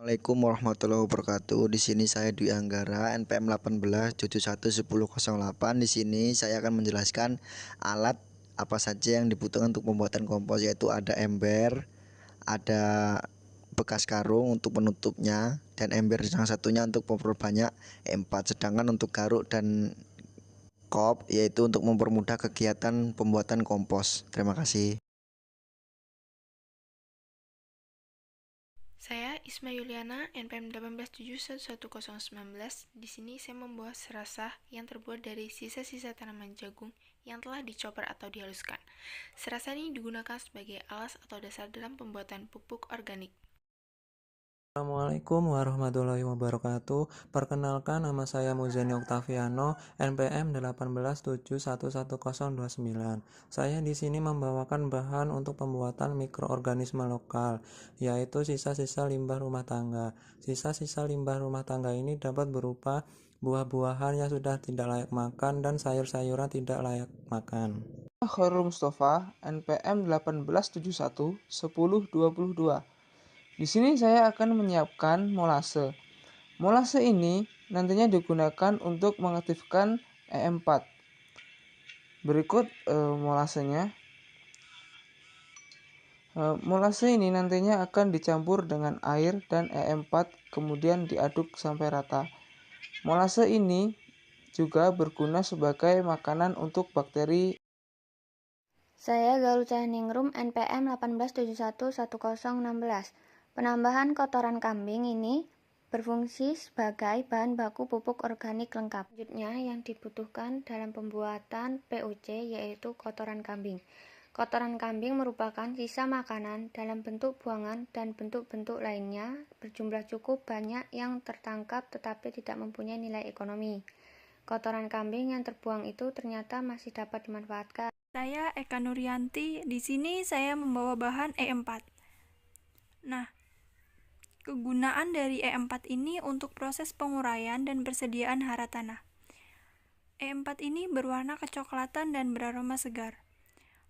Assalamualaikum warahmatullahi wabarakatuh. Di sini saya Dwi Anggara, NPM 18711008. Di sini saya akan menjelaskan alat apa saja yang dibutuhkan untuk pembuatan kompos, yaitu ada ember, ada bekas karung untuk penutupnya, dan ember yang satunya untuk memperbanyak E4. Sedangkan untuk garuk dan kop yaitu untuk mempermudah kegiatan pembuatan kompos. Terima kasih. Saya Isma Yuliana, NPM 1871119. Di sini saya membawa serasah yang terbuat dari sisa-sisa tanaman jagung yang telah dicoper atau dihaluskan. Serasah ini digunakan sebagai alas atau dasar dalam pembuatan pupuk organik. Assalamualaikum warahmatullahi wabarakatuh. Perkenalkan, nama saya Muzani Oktaviano, NPM 187111029. Saya di sini membawakan bahan untuk pembuatan mikroorganisme lokal, yaitu sisa-sisa limbah rumah tangga. Sisa-sisa limbah rumah tangga ini dapat berupa buah-buahan yang sudah tidak layak makan dan sayur-sayuran tidak layak makan. Khairul Mustafa, NPM 18711022. Di sini saya akan menyiapkan molase. Molase ini nantinya digunakan untuk mengaktifkan E4. Berikut molasenya. Molase ini nantinya akan dicampur dengan air dan E4, kemudian diaduk sampai rata. Molase ini juga berguna sebagai makanan untuk bakteri. Saya Galuh Cahningrum, NPM 18711016. Penambahan kotoran kambing ini berfungsi sebagai bahan baku pupuk organik lengkap. Selanjutnya yang dibutuhkan dalam pembuatan PUC yaitu kotoran kambing. Kotoran kambing merupakan sisa makanan dalam bentuk buangan dan bentuk-bentuk lainnya berjumlah cukup banyak yang tertangkap tetapi tidak mempunyai nilai ekonomi. Kotoran kambing yang terbuang itu ternyata masih dapat dimanfaatkan. Saya Eka Nuryanti. Di sini saya membawa bahan E4. Nah, kegunaan dari E4 ini untuk proses penguraian dan persediaan hara tanah. E4 ini berwarna kecoklatan dan beraroma segar.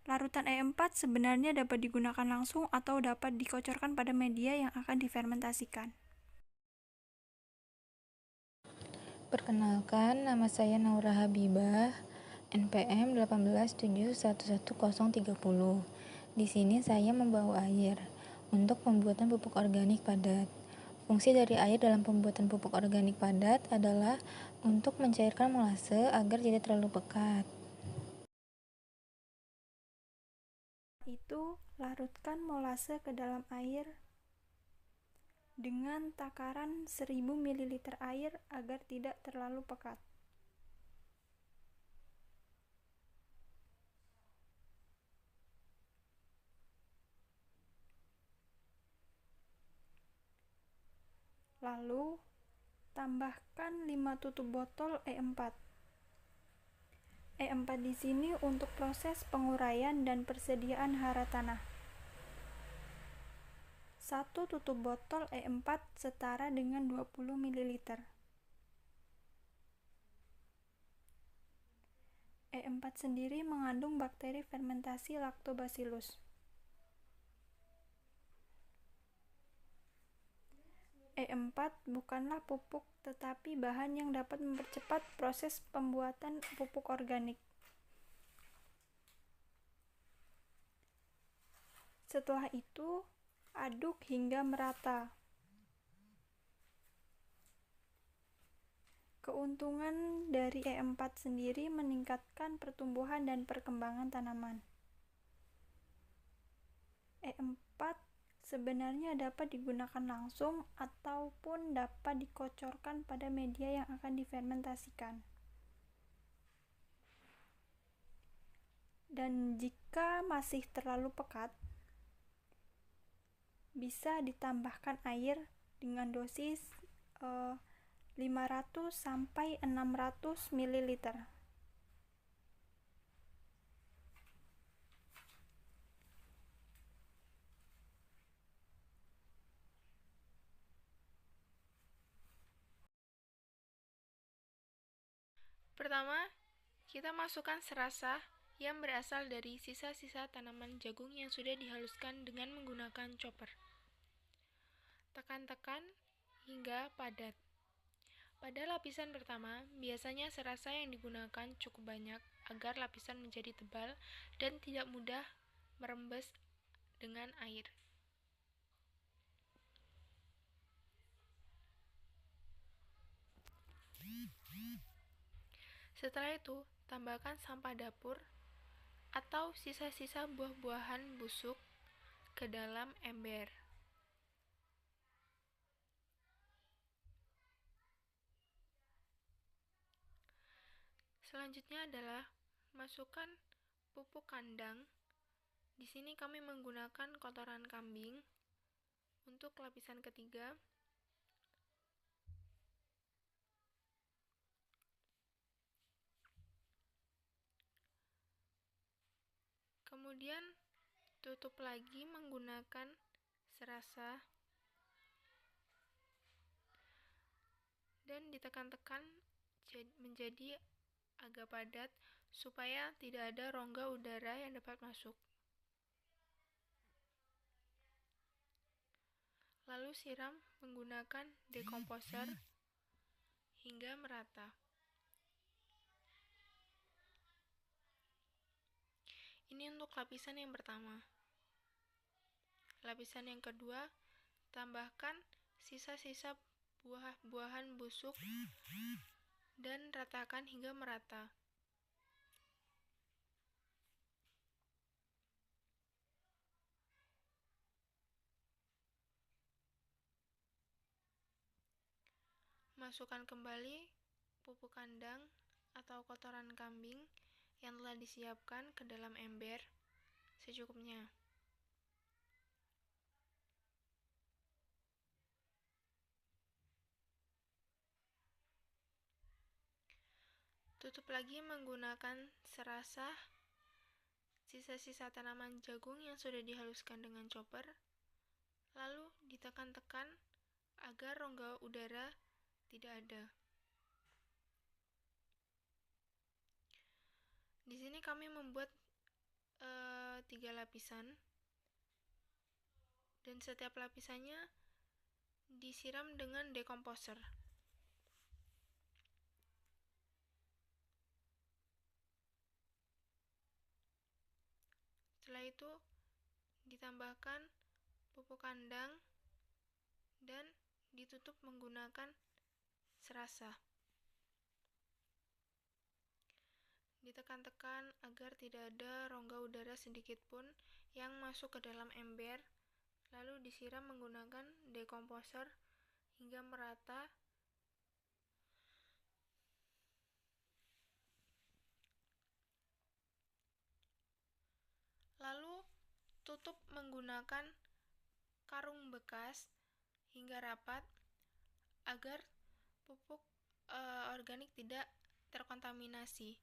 Larutan E4 sebenarnya dapat digunakan langsung atau dapat dikocorkan pada media yang akan difermentasikan. Perkenalkan, nama saya Naura Habibah, NPM 187111030. Di sini saya membawa air untuk pembuatan pupuk organik padat. Fungsi dari air dalam pembuatan pupuk organik padat adalah untuk mencairkan molase agar tidak terlalu pekat. Itu larutkan molase ke dalam air dengan takaran 1000 ml air agar tidak terlalu pekat. Lalu, tambahkan 5 tutup botol E4. E4 di sini untuk proses penguraian dan persediaan hara tanah. 1 tutup botol E4 setara dengan 20 ml. E4 sendiri mengandung bakteri fermentasi Lactobacillus. E4 bukanlah pupuk, tetapi bahan yang dapat mempercepat proses pembuatan pupuk organik. Setelah itu, aduk hingga merata. Keuntungan dari E4 sendiri meningkatkan pertumbuhan dan perkembangan tanaman. E4 sebenarnya dapat digunakan langsung ataupun dapat dikocorkan pada media yang akan difermentasikan. Dan jika masih terlalu pekat, bisa ditambahkan air dengan dosis 500 sampai 600 ml. Pertama, kita masukkan serasah yang berasal dari sisa-sisa tanaman jagung yang sudah dihaluskan dengan menggunakan chopper. Tekan-tekan hingga padat. Pada lapisan pertama, biasanya serasa yang digunakan cukup banyak agar lapisan menjadi tebal dan tidak mudah merembes dengan air. Setelah itu, tambahkan sampah dapur atau sisa-sisa buah-buahan busuk ke dalam ember. Selanjutnya adalah masukkan pupuk kandang. Di sini kami menggunakan kotoran kambing untuk lapisan ketiga. Kemudian tutup lagi menggunakan serasa dan ditekan-tekan menjadi agak padat supaya tidak ada rongga udara yang dapat masuk. Lalu siram menggunakan dekomposer hingga merata. Ini untuk lapisan yang pertama. Lapisan yang kedua, tambahkan sisa-sisa buah-buahan busuk dan ratakan hingga merata. Masukkan kembali pupuk kandang atau kotoran kambing yang telah disiapkan ke dalam ember secukupnya. Tutup lagi menggunakan serasa sisa-sisa tanaman jagung yang sudah dihaluskan dengan chopper, lalu ditekan-tekan agar rongga udara tidak ada. Di sini kami membuat 3 lapisan, dan setiap lapisannya disiram dengan dekomposer. Setelah itu ditambahkan pupuk kandang dan ditutup menggunakan serasa. Ditekan-tekan agar tidak ada rongga udara sedikit pun yang masuk ke dalam ember, lalu disiram menggunakan dekomposer hingga merata. Lalu tutup menggunakan karung bekas hingga rapat agar pupuk organik tidak terkontaminasi.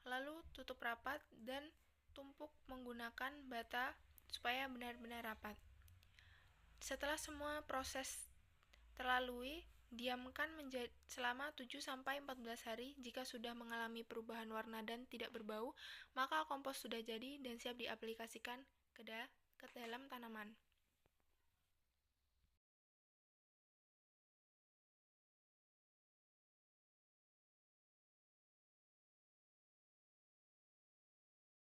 Lalu tutup rapat dan tumpuk menggunakan bata supaya benar-benar rapat. Setelah semua proses terlalui, diamkan selama 7-14 hari. Jika sudah mengalami perubahan warna dan tidak berbau, maka kompos sudah jadi dan siap diaplikasikan ke dalam tanaman.